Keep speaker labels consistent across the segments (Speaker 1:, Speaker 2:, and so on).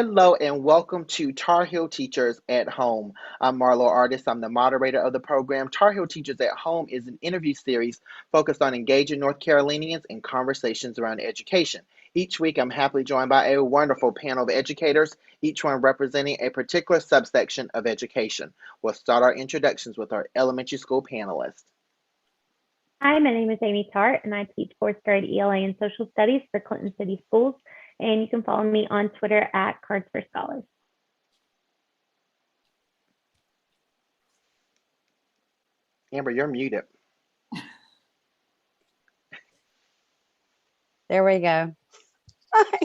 Speaker 1: Hello and welcome to Tar Heel Teachers at Home. I'm Marlow Artist. I'm the moderator of the program. Tar Heel Teachers at Home is an interview series focused on engaging North Carolinians in conversations around education. Each week, I'm happily joined by a wonderful panel of educators, each one representing a particular subsection of education. We'll start our introductions with our elementary school panelists.
Speaker 2: Hi, my name is Amy Tart, and I teach fourth grade ELA and social studies for Clinton City Schools. And you can follow me on Twitter at Cards for Scholars.
Speaker 1: Amber, you're muted.
Speaker 3: There we go. Hi,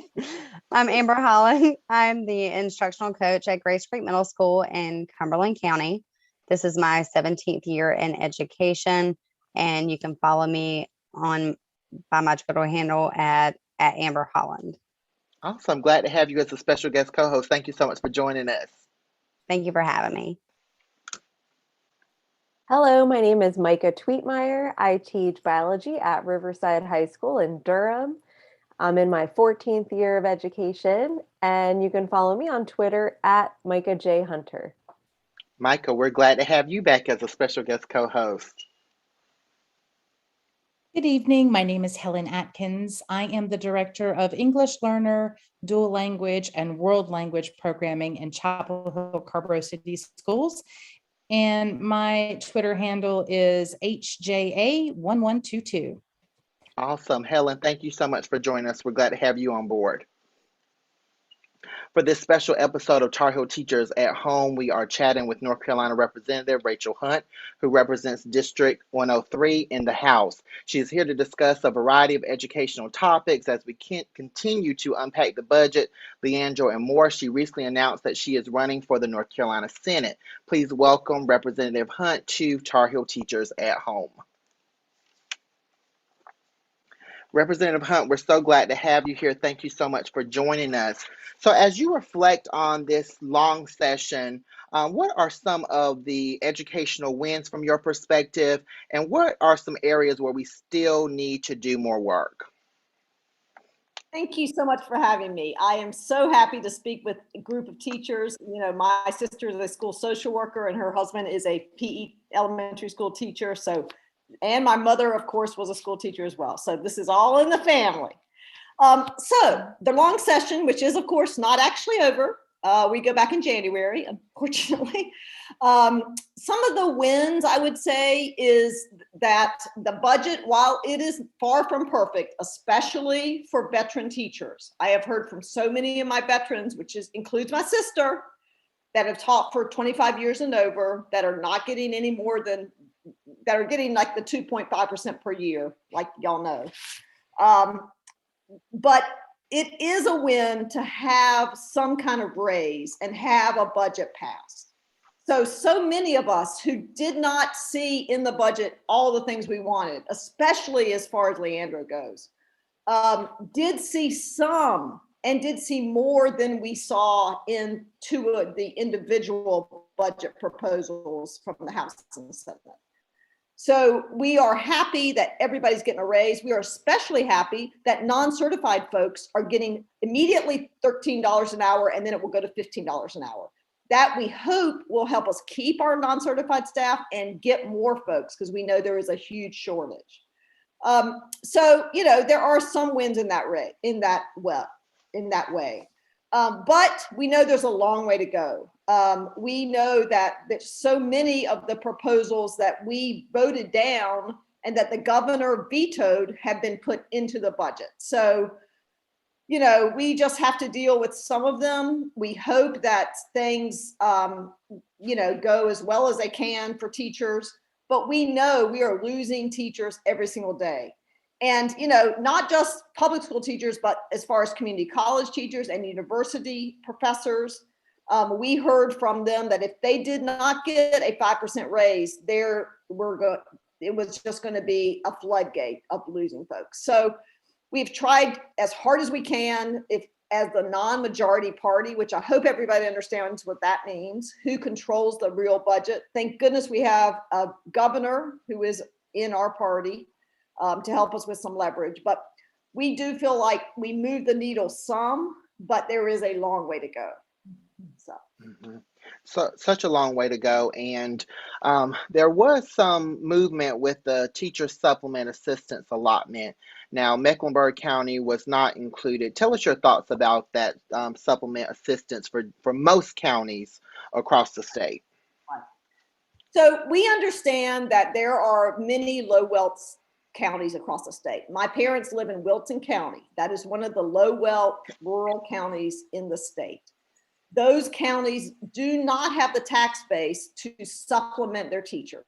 Speaker 3: I'm Amber Holland. I'm the instructional coach at Grace Creek Middle School in Cumberland County. This is my 17th year in education, and you can follow me on by my Twitter handle at Amber Holland.
Speaker 1: Awesome. Glad to have you as a special guest co-host. Thank you so much for joining us.
Speaker 3: Thank you for having me.
Speaker 4: Hello, my name is Mika Twietmeyer. I teach biology at Riverside High School in Durham. I'm in my 14th year of education, and you can follow me on Twitter at Micah J. Hunter.
Speaker 1: Micah, we're glad to have you back as a special guest co-host.
Speaker 5: Good evening. My name is Helen Atkins. I am the Director of English Learner, Dual Language, and World Language Programming in Chapel Hill, Hill-Carrboro City Schools. And my Twitter handle is HJA1122.
Speaker 1: Awesome. Helen, thank you so much for joining us. We're glad to have you on board. For this special episode of Tar Heel Teachers at Home, we are chatting with North Carolina Representative Rachel Hunt, who represents District 103 in the House. She is here to discuss a variety of educational topics as we continue to unpack the budget, Leandro, and more. She recently announced that she is running for the North Carolina Senate. Please welcome Representative Hunt to Tar Heel Teachers at Home. Representative Hunt, we're so glad to have you here. Thank you so much for joining us. So as you reflect on this long session, what are some of the educational wins from your perspective, and what are some areas where we still need to do more work?
Speaker 6: Thank you so much for having me. I am so happy to speak with a group of teachers. You know, my sister is a school social worker and her husband is a PE elementary school teacher. And my mother, of course, was a school teacher as well. So this is all in the family. So the long session, which is, of course, not actually over. We go back in January, unfortunately. Some of the wins, I would say, is that the budget, while it is far from perfect, especially for veteran teachers, I have heard from so many of my veterans, which includes my sister, that have taught for 25 years and over, that are not getting any more than that are getting like the 2.5% per year, like y'all know. But it is a win to have some kind of raise and have a budget passed. So many of us who did not see in the budget all the things we wanted, especially as far as Leandro goes, did see some and did see more than we saw in the individual budget proposals from the House and the Senate. So we are happy that everybody's getting a raise. We are especially happy that non-certified folks are getting immediately $13 an hour, and then it will go to $15 an hour. That we hope will help us keep our non-certified staff and get more folks, because we know there is a huge shortage. So, you know, there are some wins in that way. But we know there's a long way to go. We know that so many of the proposals that we voted down and that the governor vetoed have been put into the budget. So, you know, we just have to deal with some of them. We hope that things, you know, go as well as they can for teachers, but we know we are losing teachers every single day. And, you know, not just public school teachers, but as far as community college teachers and university professors, we heard from them that if they did not get a 5% raise, it was just going to be a floodgate of losing folks. So we've tried as hard as we can, as the non-majority party, which I hope everybody understands what that means, who controls the real budget. Thank goodness we have a governor who is in our party to help us with some leverage. But we do feel like we moved the needle some. but there is a long way to go. So.
Speaker 1: Mhm. So such a long way to go, and there was some movement with the teacher supplement assistance allotment. Now, Mecklenburg County was not included. Tell us your thoughts about that supplement assistance for most counties across the state.
Speaker 6: So we understand that there are many low wealth counties across the state. My parents live in Wilton County. That is one of the low wealth rural counties in the state. Those counties do not have the tax base to supplement their teachers.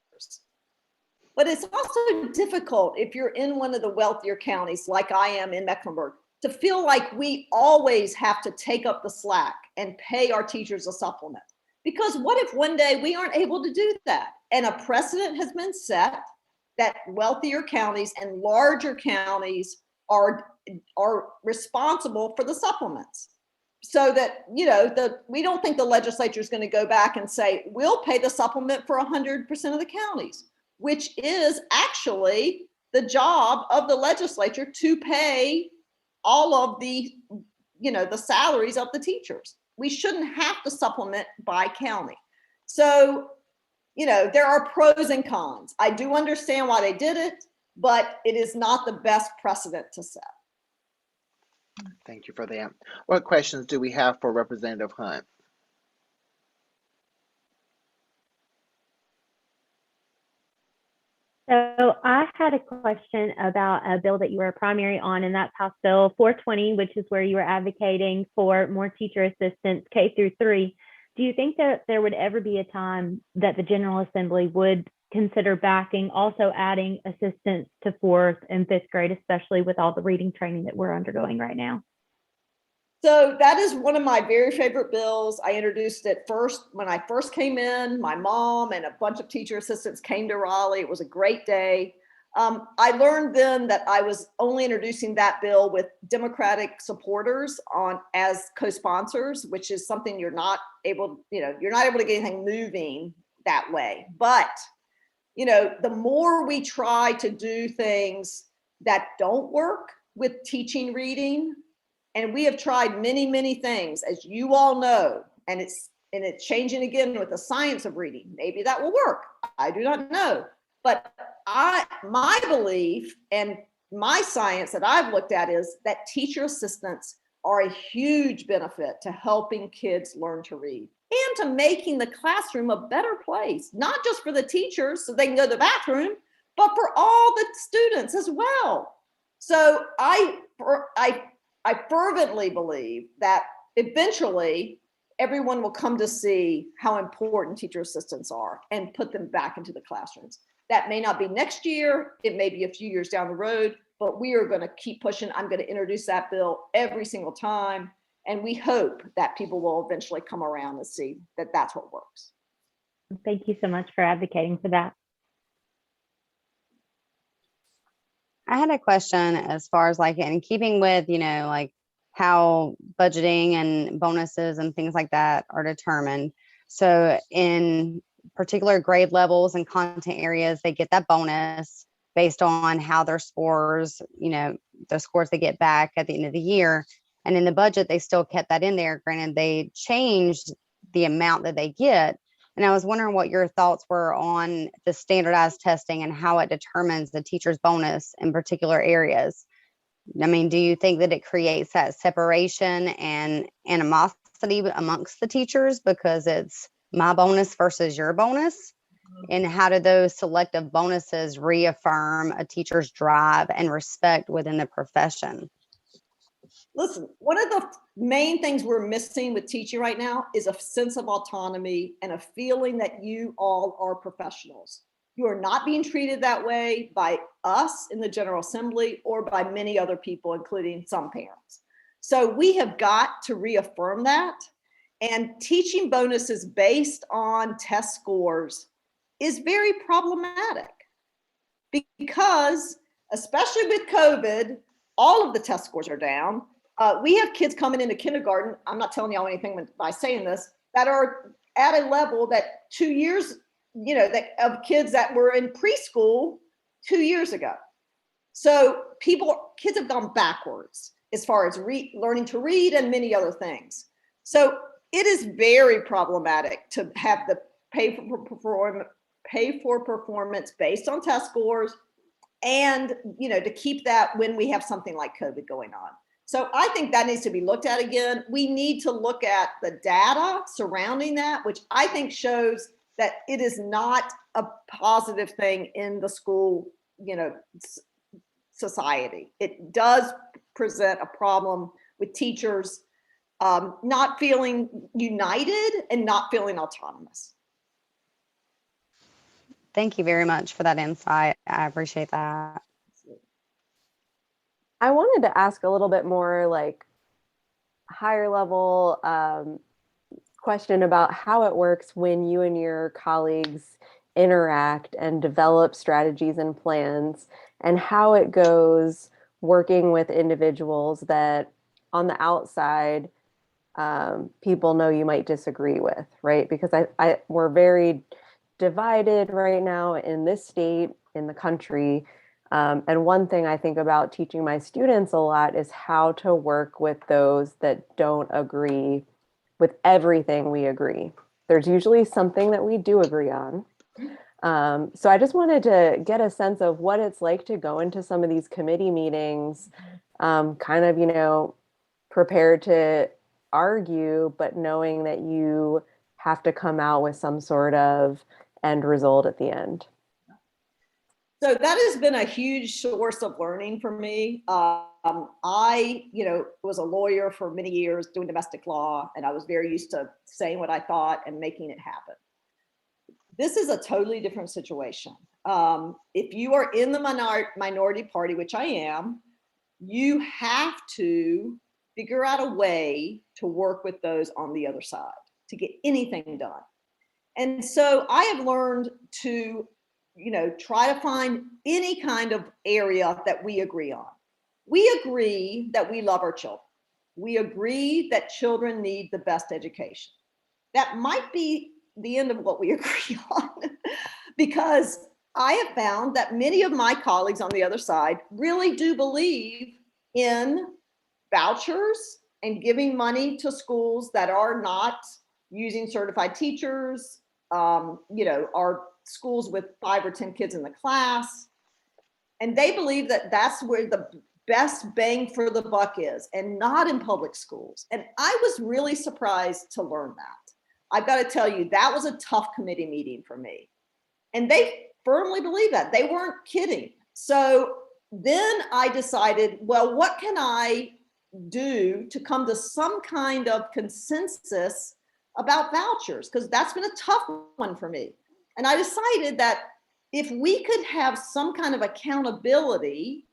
Speaker 6: But it's also difficult if you're in one of the wealthier counties like I am in Mecklenburg to feel like we always have to take up the slack and pay our teachers a supplement. Because what if one day we aren't able to do that? And a precedent has been set that wealthier counties and larger counties are responsible for the supplements. So that, you know, we don't think the legislature is going to go back and say, we'll pay the supplement for 100% of the counties, which is actually the job of the legislature to pay all of the, you know, the salaries of the teachers. We shouldn't have to supplement by county. So, you know, there are pros and cons. I do understand why they did it, but it is not the best precedent to set.
Speaker 1: Thank you for that. What questions do we have for Representative Hunt?
Speaker 2: So I had a question about a bill that you were a primary on, and that's House Bill 420, which is where you were advocating for more teacher assistants K through 3. Do you think that there would ever be a time that the General Assembly would consider backing, also adding assistance to 4th and 5th grade, especially with all the reading training that we're undergoing right now?
Speaker 6: So that is one of my very favorite bills. I introduced it first when I first came in. My mom and a bunch of teacher assistants came to Raleigh. It was a great day. I learned then that I was only introducing that bill with Democratic supporters as co-sponsors, which is something you're not able to get anything moving that way. But, you know, the more we try to do things that don't work with teaching reading, and we have tried many, many things, as you all know, and it's changing again with the science of reading. Maybe that will work. I do not know. But my belief and my science that I've looked at is that teacher assistants are a huge benefit to helping kids learn to read and to making the classroom a better place, not just for the teachers so they can go to the bathroom, but for all the students as well. So I fervently believe that eventually everyone will come to see how important teacher assistants are and put them back into the classrooms. That may not be next year, it may be a few years down the road, but we are going to keep pushing. I'm going to introduce that bill every single time. And we hope that people will eventually come around and see that that's what works.
Speaker 2: Thank you so much for advocating for that.
Speaker 3: I had a question as far as like in keeping with, you know, like how budgeting and bonuses and things like that are determined. So in particular grade levels and content areas, they get that bonus based on how their scores, you know, the scores they get back at the end of the year. And in the budget, they still kept that in there. Granted, they changed the amount that they get. And I was wondering what your thoughts were on the standardized testing and how it determines the teacher's bonus in particular areas. I mean, do you think that it creates that separation and animosity amongst the teachers because it's my bonus versus your bonus? And how do those selective bonuses reaffirm a teacher's drive and respect within the profession?
Speaker 6: Listen, one of the main things we're missing with teaching right now is a sense of autonomy and a feeling that you all are professionals. You are not being treated that way by us in the General Assembly or by many other people, including some parents. So we have got to reaffirm that. And teaching bonuses based on test scores is very problematic because, especially with COVID, all of the test scores are down. We have kids coming into kindergarten, I'm not telling y'all anything by saying this, that are at a level that 2 years, you know, that of kids that were in preschool 2 years ago. So kids have gone backwards. as far as learning to read and many other things. So it is very problematic to have the pay for performance based on test scores, and to keep that when we have something like COVID going on. So I think that needs to be looked at again. We need to look at the data surrounding that, which I think shows that it is not a positive thing in the school, society. It does present a problem with teachers not feeling united and not feeling autonomous.
Speaker 3: Thank you very much for that insight. I appreciate that.
Speaker 4: I wanted to ask a little bit more like higher level question about how it works when you and your colleagues interact and develop strategies and plans, and how it goes working with individuals that on the outside people know you might disagree with, right? Because we're very divided right now in this state, in the country. And one thing I think about teaching my students a lot is how to work with those that don't agree with everything we agree. There's usually something that we do agree on. So I just wanted to get a sense of what it's like to go into some of these committee meetings, kind of, prepared to argue, but knowing that you have to come out with some sort of end result at the end.
Speaker 6: So that has been a huge source of learning for me. I, was a lawyer for many years doing domestic law, and I was very used to saying what I thought and making it happen. This is a totally different situation. If you are in the minority party, which I am, you have to figure out a way to work with those on the other side to get anything done. And so I have learned to try to find any kind of area that we agree on. We agree that we love our children. We agree that children need the best education. That might be the end of what we agree on, because I have found that many of my colleagues on the other side really do believe in vouchers and giving money to schools that are not using certified teachers, are schools with 5 or 10 kids in the class. And they believe that that's where the best bang for the buck is, and not in public schools. And I was really surprised to learn that. I've got to tell you, that was a tough committee meeting for me. And they firmly believe that. They weren't kidding. So then I decided, well, what can I do to come to some kind of consensus about vouchers? Because that's been a tough one for me. And I decided that if we could have some kind of accountability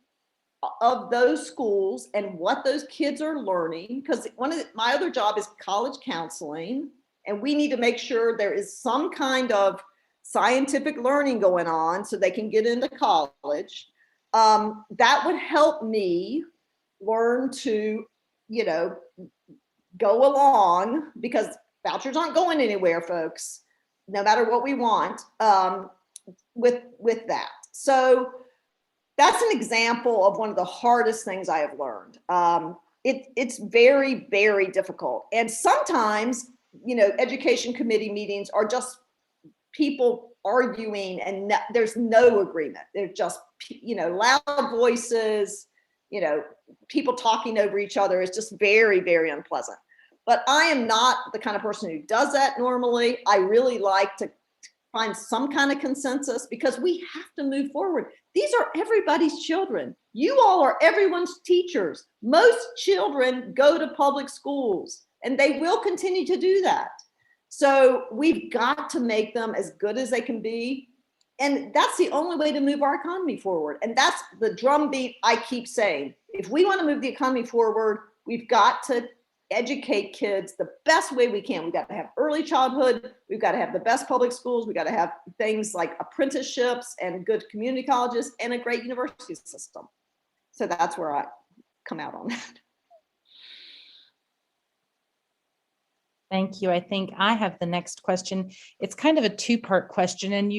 Speaker 6: of those schools and what those kids are learning, because my other job is college counseling, and we need to make sure there is some kind of scientific learning going on so they can get into college. That would help me learn to, go along, because vouchers aren't going anywhere, folks, no matter what we want, with that. So that's an example of one of the hardest things I have learned. It's very, very difficult. And sometimes, education committee meetings are just people arguing and there's no agreement. They're just, loud voices, people talking over each other is just very, very unpleasant. But I am not the kind of person who does that normally. I really like to find some kind of consensus, because we have to move forward. These are everybody's children. You all are everyone's teachers. Most children go to public schools, and they will continue to do that. So we've got to make them as good as they can be. And that's the only way to move our economy forward. And that's the drumbeat I keep saying. If we want to move the economy forward, we've got to educate kids the best way we can. We've got to have early childhood. We've got to have the best public schools. We've got to have things like apprenticeships and good community colleges and a great university system. So that's where I come out on that.
Speaker 5: Thank you. I think I have the next question. It's kind of a two-part question, and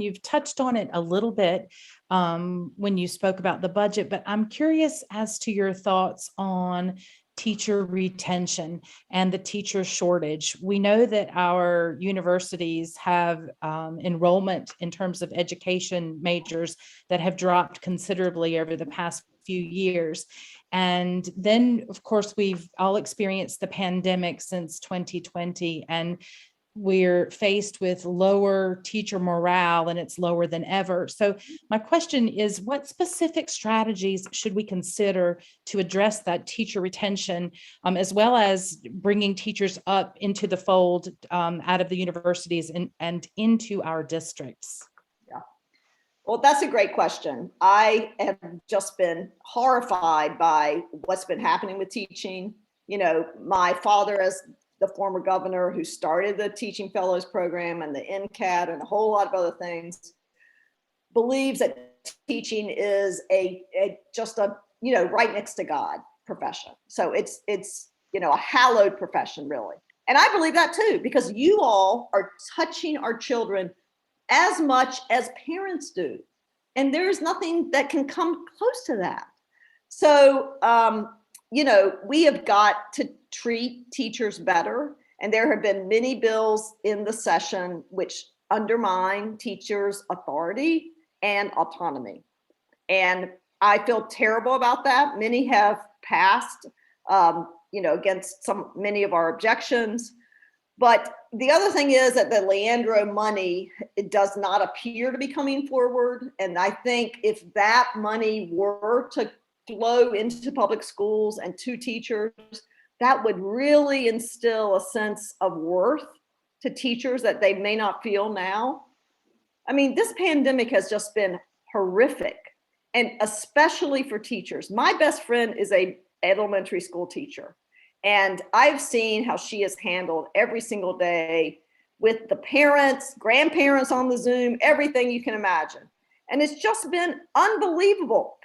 Speaker 5: you've touched on it a little bit when you spoke about the budget, but I'm curious as to your thoughts on teacher retention and the teacher shortage. We know that our universities have enrollment in terms of education majors that have dropped considerably over the past few years. And then, of course, we've all experienced the pandemic since 2020, and we're faced with lower teacher morale, and it's lower than ever. So my question is, what specific strategies should we consider to address that teacher retention, as well as bringing teachers up into the fold out of the universities and into our districts?
Speaker 6: Well, that's a great question. I have just been horrified by what's been happening with teaching. You know, my father, as the former governor who started the Teaching Fellows Program and the NCAT and a whole lot of other things, believes that teaching is just a right next to God profession. So it's a hallowed profession, really. And I believe that too, because you all are touching our children as much as parents do. And there's nothing that can come close to that. So, we have got to treat teachers better. And there have been many bills in the session which undermine teachers' authority and autonomy. And I feel terrible about that. Many have passed, against many of our objections. But the other thing is that the Leandro money, it does not appear to be coming forward. And I think if that money were to flow into public schools and to teachers, that would really instill a sense of worth to teachers that they may not feel now. I mean, this pandemic has just been horrific, and especially for teachers. My best friend is an elementary school teacher. And I've seen how she has handled every single day with the parents, grandparents on the Zoom, everything you can imagine. And it's just been unbelievable.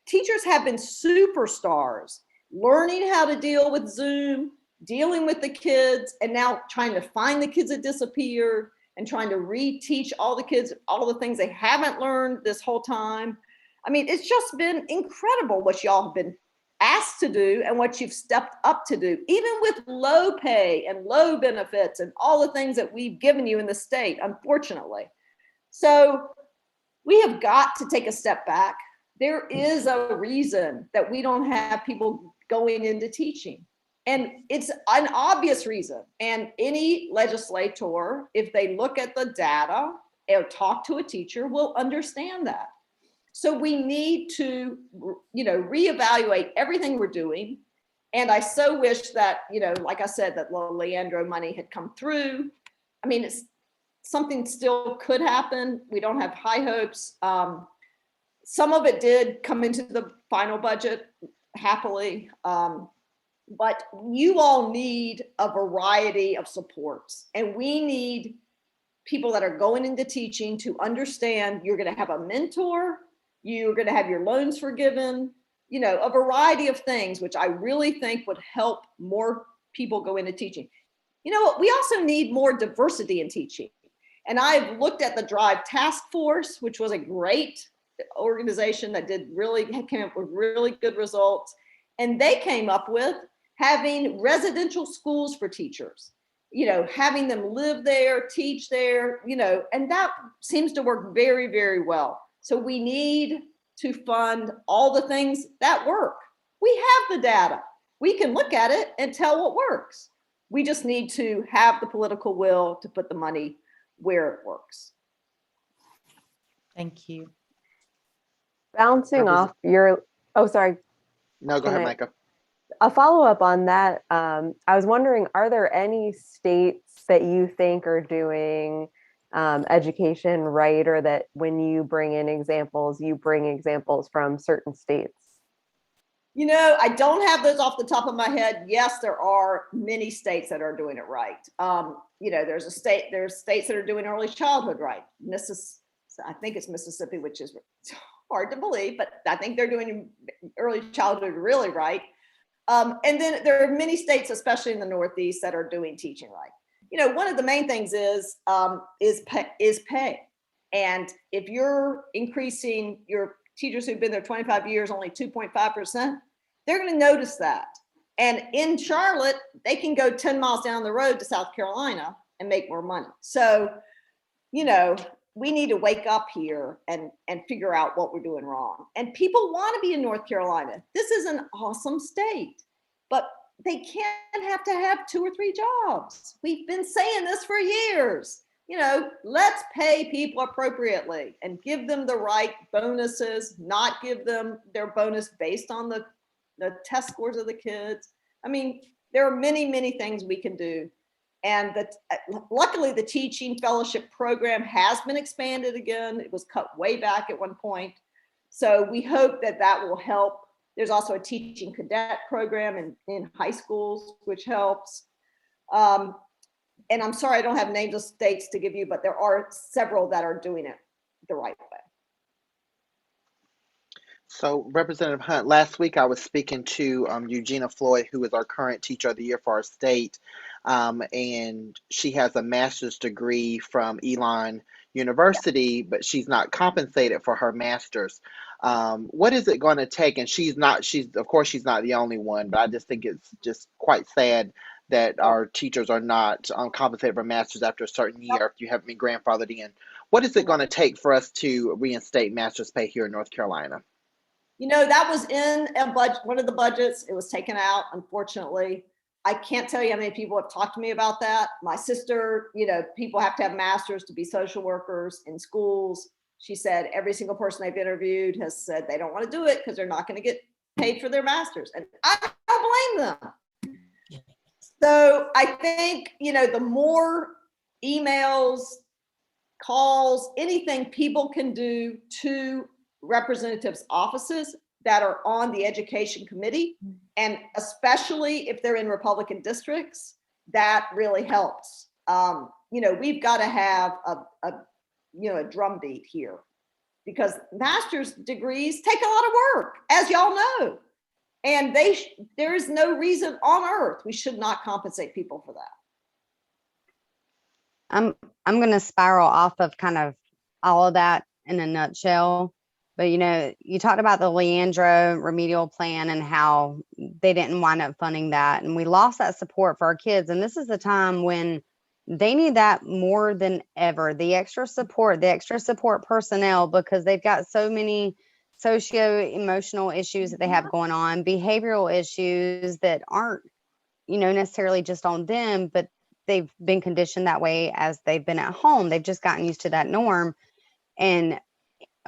Speaker 6: Teachers have been superstars, learning how to deal with Zoom, dealing with the kids, and now trying to find the kids that disappeared and trying to reteach all the kids all the things they haven't learned this whole time. I mean, it's just been incredible what y'all have been asked to do and what you've stepped up to do, even with low pay and low benefits and all the things that we've given you in the state, unfortunately. So we have got to take a step back. There is a reason that we don't have people going into teaching. And it's an obvious reason. And any legislator, if they look at the data or talk to a teacher, will understand that. So we need to, reevaluate everything we're doing. And I so wish that, like I said, that the Leandro money had come through. I mean, something still could happen. We don't have high hopes. Some of it did come into the final budget, happily. But you all need a variety of supports. And we need people that are going into teaching to understand you're going to have a mentor, you're going to have your loans forgiven, a variety of things, which I really think would help more people go into teaching. We also need more diversity in teaching. And I've looked at the Drive Task Force, which was a great organization that came up with really good results. And they came up with having residential schools for teachers, having them live there, teach there, and that seems to work very, very well. So we need to fund all the things that work. We have the data. We can look at it and tell what works. We just need to have the political will to put the money where it works.
Speaker 5: Thank you.
Speaker 4: Bouncing off your, sorry.
Speaker 1: No, go ahead, Mika.
Speaker 4: A follow-up on that. I was wondering, are there any states that you think are doing education right, or that when you bring in examples, you bring examples from certain states?
Speaker 6: I don't have those off the top of my head. Yes, there are many states that are doing it right. There's states that are doing early childhood right. I think it's Mississippi, which is hard to believe, but I think they're doing early childhood really right. And then there are many states, especially in the Northeast, that are doing teaching right. You know, one of the main things is pay. And if you're increasing your teachers who've been there 25 years, only 2.5%, they're going to notice that. And in Charlotte, they can go 10 miles down the road to South Carolina and make more money. So, you know, we need to wake up here and figure out what we're doing wrong. And people want to be in North Carolina. This is an awesome state, but they can't have to have 2 or 3 jobs. We've been saying this for years. You know, let's pay people appropriately and give them the right bonuses, not give them their bonus based on the test scores of the kids. I mean, there are many, many things we can do. And luckily, the teaching fellowship program has been expanded again. It was cut way back at one point. So we hope that that will help. There's also a teaching cadet program in high schools, which helps. And I'm sorry, I don't have names of states to give you, but there are several that are doing it the right way.
Speaker 1: So Representative Hunt, last week I was speaking to Eugenia Floyd, who is our current Teacher of the Year for our state, and she has a master's degree from Elon University, but she's not compensated for her master's. What is it going to take? And she's not the only one, but I just think it's just quite sad that our teachers are not compensated for masters after a certain year if you haven't been grandfathered in. What is it going to take for us to reinstate master's pay here in North Carolina?
Speaker 6: You know, that was in a budget, one of the budgets. It was taken out, unfortunately. I can't tell you how many people have talked to me about that. My sister, you know, people have to have masters to be social workers in schools. She said every single person they've interviewed has said they don't want to do it because they're not going to get paid for their masters. And I don't blame them. So I think, you know, the more emails, calls, anything people can do to representatives' offices that are on the education committee, and especially if they're in Republican districts, that really helps. You know, we've got to have a drumbeat here, because master's degrees take a lot of work, as y'all know. And there is no reason on earth we should not compensate people for that.
Speaker 3: I'm going to spiral off of kind of all of that in a nutshell. But, you know, you talked about the Leandro remedial plan and how they didn't wind up funding that. And we lost that support for our kids. And this is the time when they need that more than ever. The extra support personnel, because they've got so many socio-emotional issues that they have going on, behavioral issues that aren't, you know, necessarily just on them, but they've been conditioned that way as they've been at home. They've just gotten used to that norm. And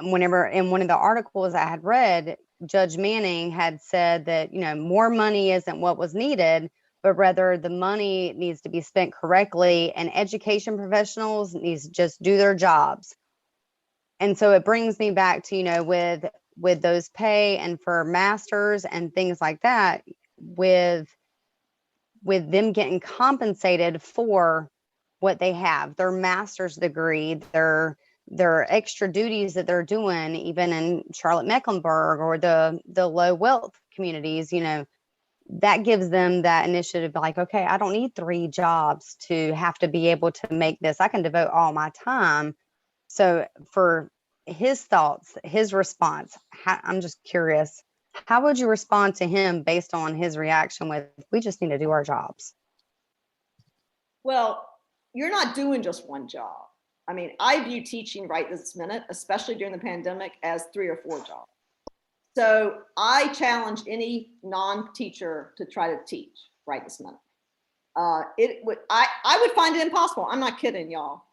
Speaker 3: whenever in one of the articles I had read, Judge Manning had said that, you know, more money isn't what was needed, but rather the money needs to be spent correctly, and education professionals needs to just do their jobs. And so it brings me back to, you know, with those pay and for masters and things like that, with them getting compensated for what they have, their master's degree, their extra duties that they're doing, even in Charlotte Mecklenburg or the low wealth communities, you know, that gives them that initiative, like, okay, I don't need 3 jobs to have to be able to make this. I can devote all my time. So for his thoughts, his response, I'm just curious, how would you respond to him based on his reaction with, we just need to do our jobs?
Speaker 6: Well, you're not doing just one job. I mean, I view teaching right this minute, especially during the pandemic, as 3 or 4 jobs. So I challenge any non-teacher to try to teach right this minute. I would find it impossible. I'm not kidding, y'all.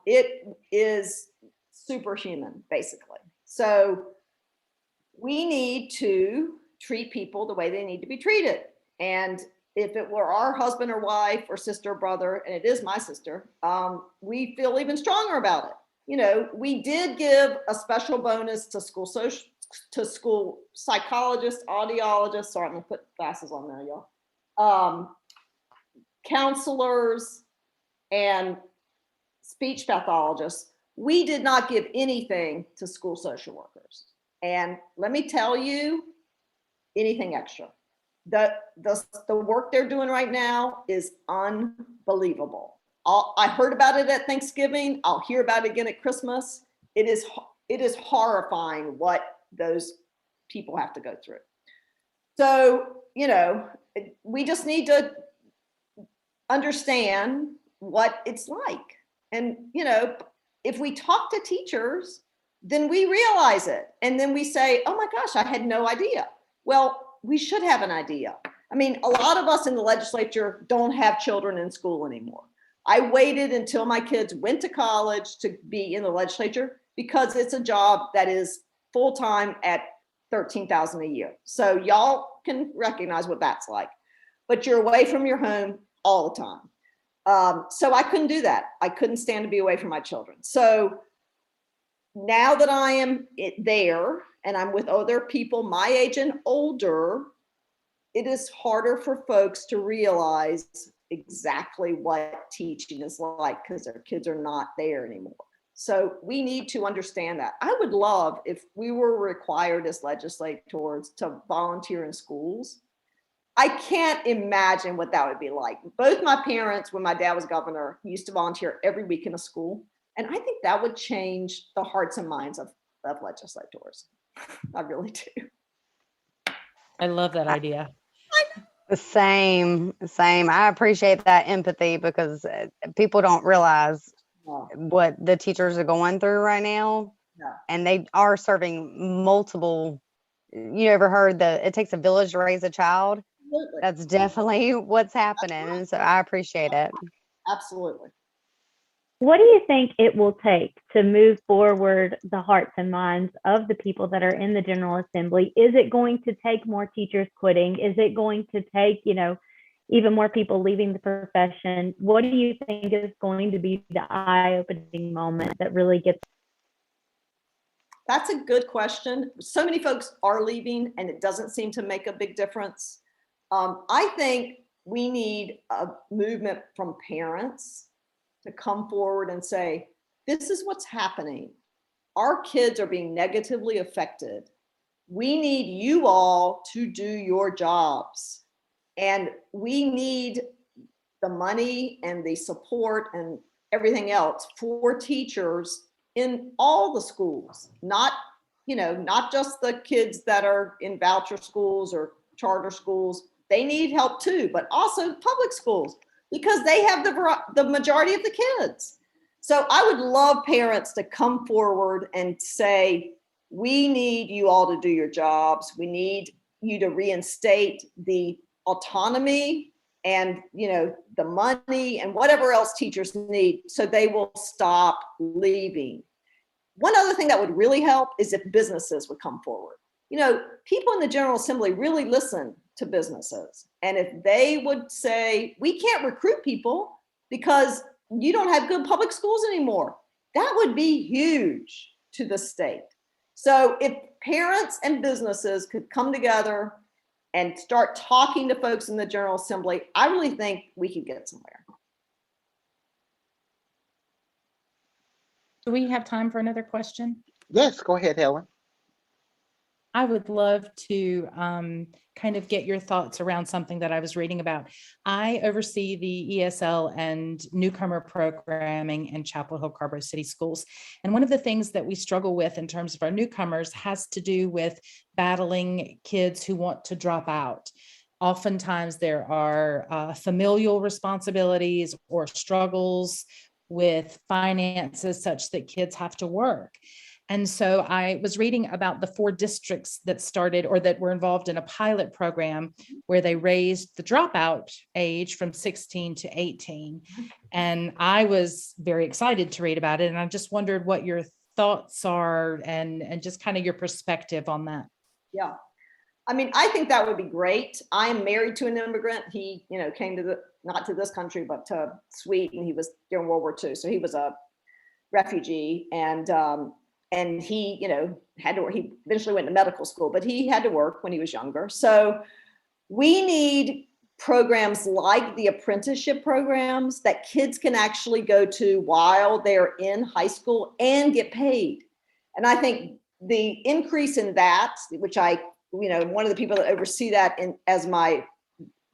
Speaker 6: It is superhuman, basically. So we need to treat people the way they need to be treated. And if it were our husband or wife or sister or brother, and it is my sister, we feel even stronger about it. You know, we did give a special bonus to school psychologists, audiologists. Sorry, I'm gonna put glasses on now, y'all. Counselors and speech pathologists. We did not give anything to school social workers. And let me tell you, anything extra. the work they're doing right now is unbelievable. I heard about it at Thanksgiving. I'll hear about it again at Christmas. It is horrifying what those people have to go through. So, we just need to understand what it's like. And, if we talk to teachers, then we realize it. And then we say, oh my gosh, I had no idea. Well, we should have an idea. I mean, a lot of us in the legislature don't have children in school anymore. I waited until my kids went to college to be in the legislature because it's a job that is full-time at $13,000 a year. So y'all can recognize what that's like, but you're away from your home all the time. So I couldn't do that. I couldn't stand to be away from my children. So now that I am there and I'm with other people my age and older, it is harder for folks to realize exactly what teaching is like because their kids are not there anymore. So we need to understand that. I would love if we were required as legislators to volunteer in schools. I can't imagine what that would be like. Both my parents, when my dad was governor, used to volunteer every week in a school. And I think that would change the hearts and minds of legislators. I really do.
Speaker 5: I love that idea.
Speaker 3: Same. I appreciate that empathy because people don't realize what the teachers are going through right now.
Speaker 6: Yeah.
Speaker 3: And they are serving multiple. You ever heard that it takes a village to raise a child?
Speaker 6: Absolutely.
Speaker 3: That's definitely what's happening. And so I appreciate it.
Speaker 6: Absolutely.
Speaker 2: What do you think it will take to move forward the hearts and minds of the people that are in the General Assembly? Is it going to take more teachers quitting? Is it going to take, even more people leaving the profession? What do you think is going to be the eye-opening moment that really gets?
Speaker 6: That's a good question. So many folks are leaving and it doesn't seem to make a big difference. I think we need a movement from parents to come forward and say, this is what's happening. Our kids are being negatively affected. We need you all to do your jobs. And we need the money and the support and everything else for teachers in all the schools, not just the kids that are in voucher schools or charter schools. They need help too, but also public schools because they have the majority of the kids. So I would love parents to come forward and say, we need you all to do your jobs. We need you to reinstate the autonomy and the money and whatever else teachers need so they will stop leaving. One other thing that would really help is if businesses would come forward. People in the General Assembly really listen to businesses. And if they would say, we can't recruit people because you don't have good public schools anymore, that would be huge to the state. So if parents and businesses could come together and start talking to folks in the General Assembly, I really think we could get somewhere.
Speaker 5: Do we have time for another question?
Speaker 1: Yes, go ahead, Helen.
Speaker 5: I would love to kind of get your thoughts around something that I was reading about. I oversee the ESL and newcomer programming in Chapel Hill-Carrboro City Schools. And one of the things that we struggle with in terms of our newcomers has to do with battling kids who want to drop out. Oftentimes there are familial responsibilities or struggles with finances such that kids have to work. And so I was reading about the 4 districts that started or that were involved in a pilot program where they raised the dropout age from 16 to 18. And I was very excited to read about it. And I just wondered what your thoughts are and just kind of your perspective on that.
Speaker 6: Yeah. I mean, I think that would be great. I am married to an immigrant. He, came to not to this country, but to Sweden. He was during World War II. So he was a refugee and he, had to work. He eventually went to medical school, but he had to work when he was younger. So we need programs like the apprenticeship programs that kids can actually go to while they're in high school and get paid. And I think the increase in that, which I one of the people that oversee that as my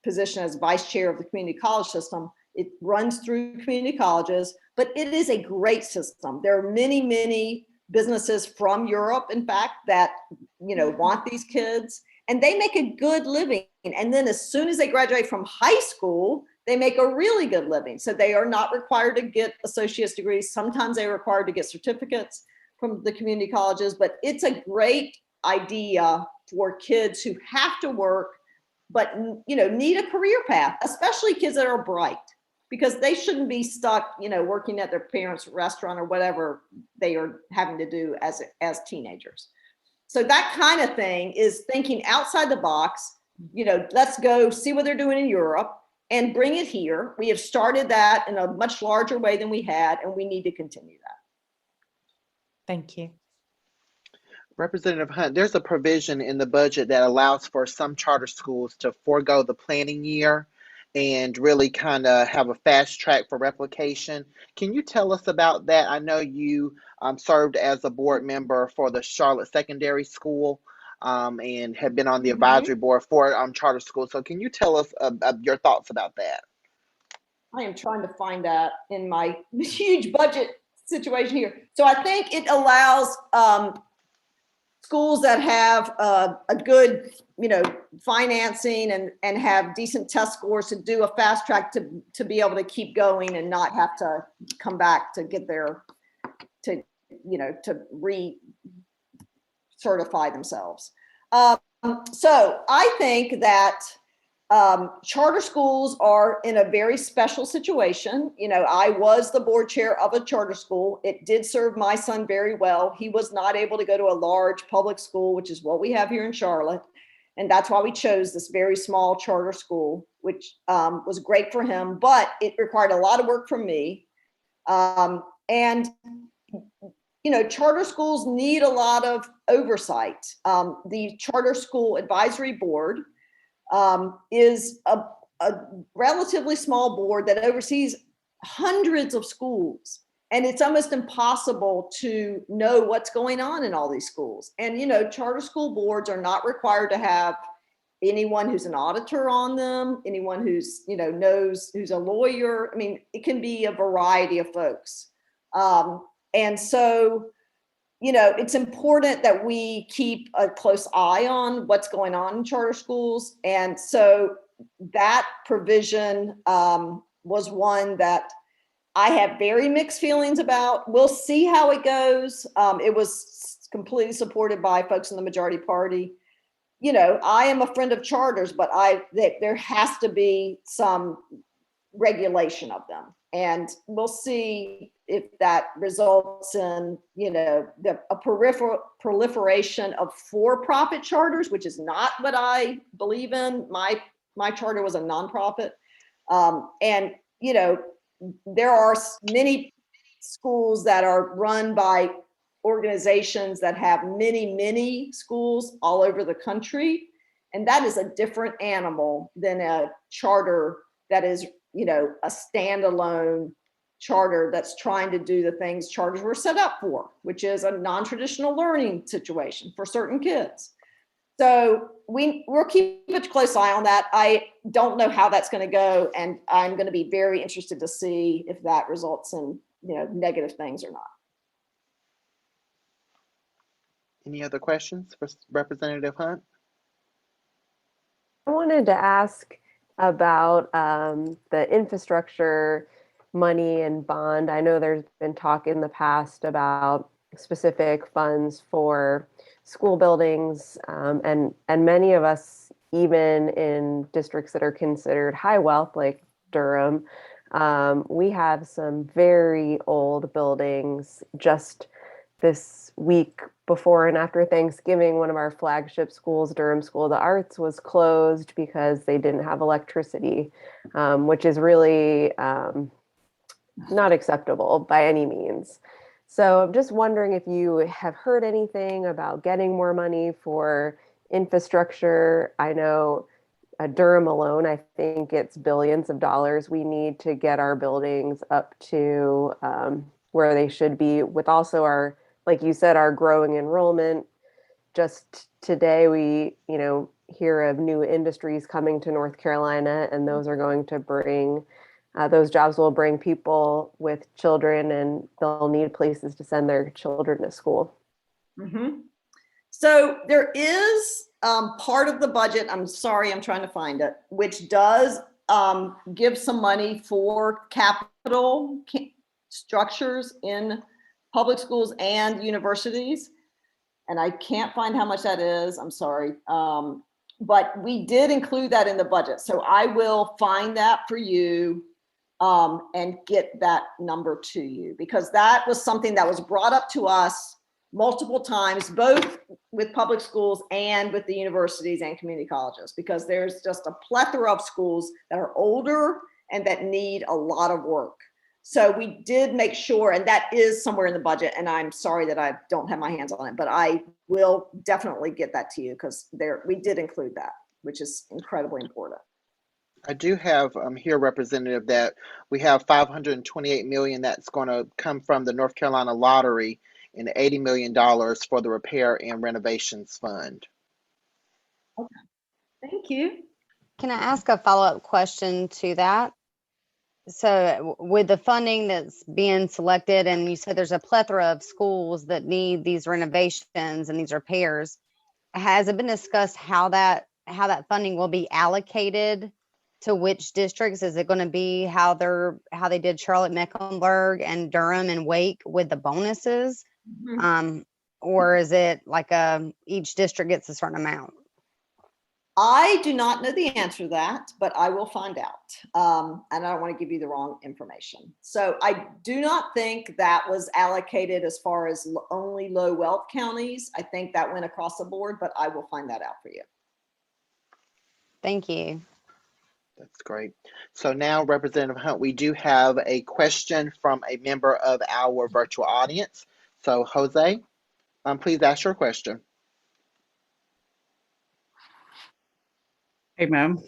Speaker 6: position as vice chair of the community college system. It runs through community colleges, but it is a great system. There are many, many businesses from Europe, in fact, that, want these kids, and they make a good living. And then as soon as they graduate from high school, they make a really good living. So they are not required to get associate's degrees. Sometimes they're required to get certificates from the community colleges, but it's a great idea for kids who have to work, but need a career path, especially kids that are bright, because they shouldn't be stuck, working at their parents' restaurant or whatever they are having to do as teenagers. So that kind of thing is thinking outside the box. Let's go see what they're doing in Europe and bring it here. We have started that in a much larger way than we had, and we need to continue that.
Speaker 5: Thank you.
Speaker 1: Representative Hunt, there's a provision in the budget that allows for some charter schools to forego the planning year and really kind of have a fast track for replication. Can you tell us about that? I know you served as a board member for the Charlotte Secondary School and have been on the advisory board for charter schools. So can you tell us your thoughts about that?
Speaker 6: I am trying to find that in my huge budget situation here. So I think it allows schools that have a good, financing and have decent test scores to do a fast track to be able to keep going and not have to come back to get their, to re-certify themselves. So I think that charter schools are in a very special situation. I was the board chair of a charter school. It did serve my son very well. He was not able to go to a large public school, which is what we have here in Charlotte. And that's why we chose this very small charter school, which was great for him, but it required a lot of work from me. Charter schools need a lot of oversight. The Charter School Advisory Board is a relatively small board that oversees hundreds of schools. And it's almost impossible to know what's going on in all these schools. And, charter school boards are not required to have anyone who's an auditor on them, anyone who's, who's a lawyer. I mean, it can be a variety of folks. And so, it's important that we keep a close eye on what's going on in charter schools. And so that provision was one that I have very mixed feelings about. We'll see how it goes. It was completely supported by folks in the majority party. I am a friend of charters, but there has to be some regulation of them. And we'll see if that results in, a proliferation of for-profit charters, which is not what I believe in. My charter was a nonprofit. And, there are many schools that are run by organizations that have many, many schools all over the country. And that is a different animal than a charter that is, a standalone charter that's trying to do the things charters were set up for, which is a non-traditional learning situation for certain kids. So we'll keep a close eye on that. I don't know how that's going to go, and I'm going to be very interested to see if that results in negative things or not.
Speaker 1: Any other questions for Representative Hunt?
Speaker 4: I wanted to ask about the infrastructure money and bond. I know there's been talk in the past about specific funds for school buildings, and many of us, even in districts that are considered high wealth, like Durham, we have some very old buildings. Just this week before and after Thanksgiving, one of our flagship schools, Durham School of the Arts, was closed because they didn't have electricity, which is really not acceptable by any means. So I'm just wondering if you have heard anything about getting more money for infrastructure. I know Durham alone, I think it's billions of dollars we need to get our buildings up to where they should be, with also our, like you said, our growing enrollment just today we, hear of new industries coming to North Carolina, and those are going to bring, those jobs will bring people with children, and they'll need places to send their children to school.
Speaker 6: Mm-hmm. So there is part of the budget, I'm sorry, I'm trying to find it, which does give some money for capital structures in public schools and universities. And I can't find how much that is, I'm sorry. But we did include that in the budget. So I will find that for you and get that number to you, because that was something that was brought up to us multiple times, both with public schools and with the universities and community colleges, because there's just a plethora of schools that are older and that need a lot of work. So we did make sure, and that is somewhere in the budget, and I'm sorry that I don't have my hands on it, but I will definitely get that to you, because we did include that, which is incredibly important.
Speaker 1: I do have here, Representative, that we have $528 million that's going to come from the North Carolina Lottery and $80 million for the Repair and Renovations Fund.
Speaker 6: Okay, thank you.
Speaker 3: Can I ask a follow-up question to that? So with the funding that's being selected, and you said there's a plethora of schools that need these renovations and these repairs, has it been discussed how that funding will be allocated to which districts? Is it going to be how they did Charlotte Mecklenburg and Durham and Wake with the bonuses?
Speaker 6: Mm-hmm.
Speaker 3: Or is it like each district gets a certain amount?
Speaker 6: I do not know the answer to that, but I will find out. And I don't want to give you the wrong information. So I do not think that was allocated as far as only low wealth counties. I think that went across the board, but I will find that out for you.
Speaker 3: Thank you.
Speaker 1: That's great. So now, Representative Hunt, we do have a question from a member of our virtual audience. So Jose, please ask your question.
Speaker 7: Hey, ma'am.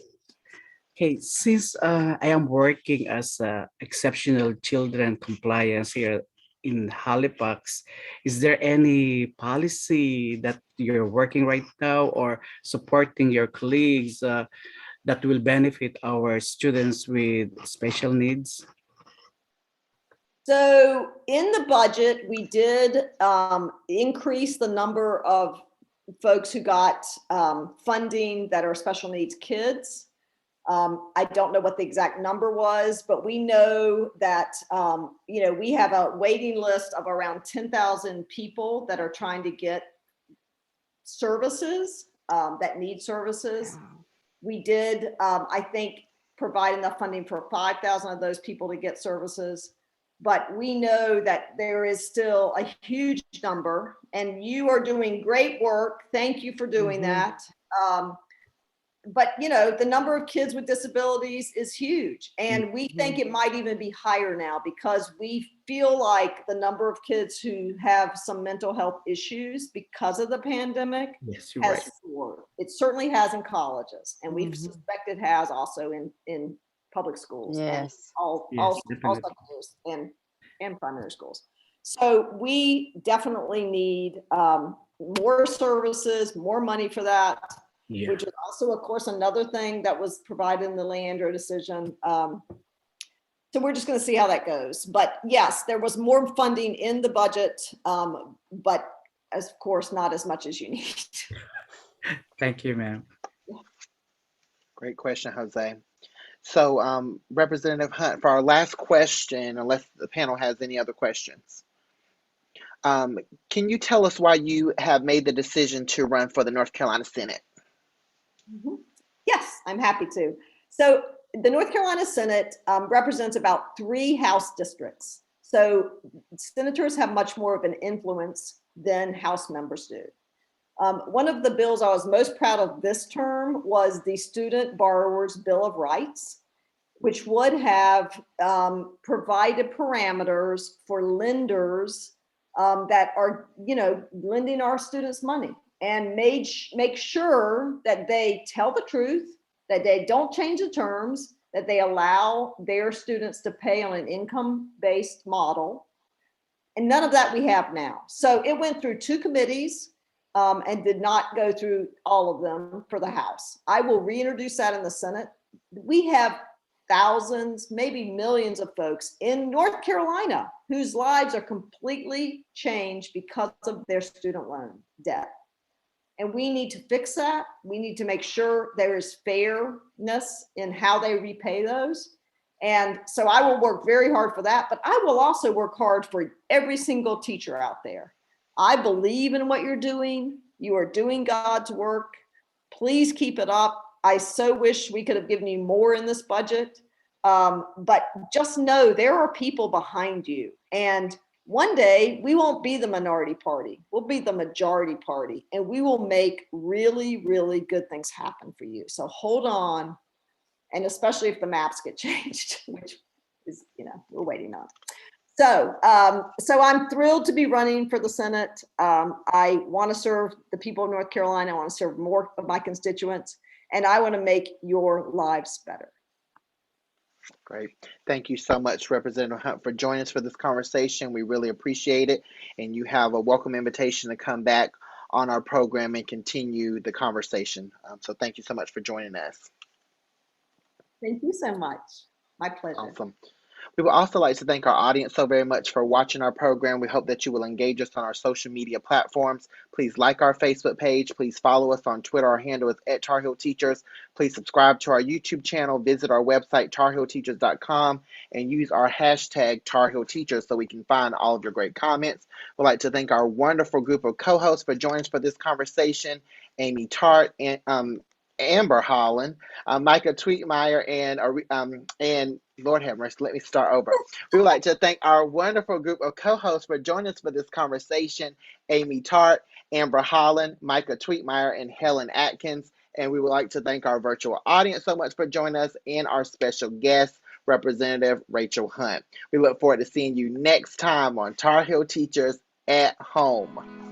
Speaker 7: Okay, since I am working as exceptional children compliance here in Halifax, is there any policy that you're working right now or supporting your colleagues that will benefit our students with special needs?
Speaker 6: So in the budget, we did increase the number of folks who got funding that are special needs kids. I don't know what the exact number was, but we know that, we have a waiting list of around 10,000 people that are trying to get services, that need services. We did, I think, provide enough funding for 5,000 of those people to get services. But we know that there is still a huge number, and you are doing great work. Thank you for doing that. But the number of kids with disabilities is huge, and we think it might even be higher now, because we feel like the number of kids who have some mental health issues because of the pandemic has soared. It certainly has in colleges, and we suspect it has also in public schools, and all secondaries and primary schools. So we definitely need more services, more money for that, which is also, of course, another thing that was provided in the Leandro decision. So we're just going to see how that goes. But yes, there was more funding in the budget, but of course, not as much as you need.
Speaker 7: Thank you, ma'am.
Speaker 1: Great question, Jose. So Representative Hunt, for our last question, unless the panel has any other questions, can you tell us why you have made the decision to run for the North Carolina Senate?
Speaker 6: Yes, I'm happy to. So the North Carolina Senate represents about 3 House districts. So senators have much more of an influence than House members do. One of the bills I was most proud of this term was the Student Borrowers Bill of Rights, which would have provided parameters for lenders that are, lending our students money, and make sure that they tell the truth, that they don't change the terms, that they allow their students to pay on an income-based model. And none of that we have now. So it went through 2 committees. and did not go through all of them for the House. I will reintroduce that in the Senate. We have thousands, maybe millions of folks in North Carolina whose lives are completely changed because of their student loan debt. And we need to fix that. We need to make sure there is fairness in how they repay those. And so I will work very hard for that, but I will also work hard for every single teacher out there. I believe in what you're doing. You are doing God's work. Please keep it up. I so wish we could have given you more in this budget. But just know there are people behind you. And one day we won't be the minority party. We'll be the majority party, and we will make really, really good things happen for you. So hold on. And especially if the maps get changed, which is, we're waiting on. So I'm thrilled to be running for the Senate. I want to serve the people of North Carolina. I want to serve more of my constituents, and I want to make your lives better.
Speaker 1: Great. Thank you so much, Representative Hunt, for joining us for this conversation. We really appreciate it. And you have a welcome invitation to come back on our program and continue the conversation. So thank you so much for joining us.
Speaker 6: Thank you so much. My pleasure.
Speaker 1: Awesome. We would also like to thank our audience so very much for watching our program. We hope that you will engage us on our social media platforms. Please like our Facebook page. Please follow us on Twitter. Our handle is @TarHillTeachers. Please subscribe to our YouTube channel. Visit our website, tarhillteachers.com, and use our hashtag #TarHillTeachers so we can find all of your great comments. We'd like to thank our wonderful group of co-hosts for joining us for this conversation, Amy Tart and Amber Holland, Mika Twietmeyer, and Lord have mercy, let me start over. We would like to thank our wonderful group of co-hosts for joining us for this conversation, Amy Tart, Amber Holland, Mika Twietmeyer, and Helen Atkins. And we would like to thank our virtual audience so much for joining us, and our special guest, Representative Rachel Hunt. We look forward to seeing you next time on Tar Heel Teachers at Home.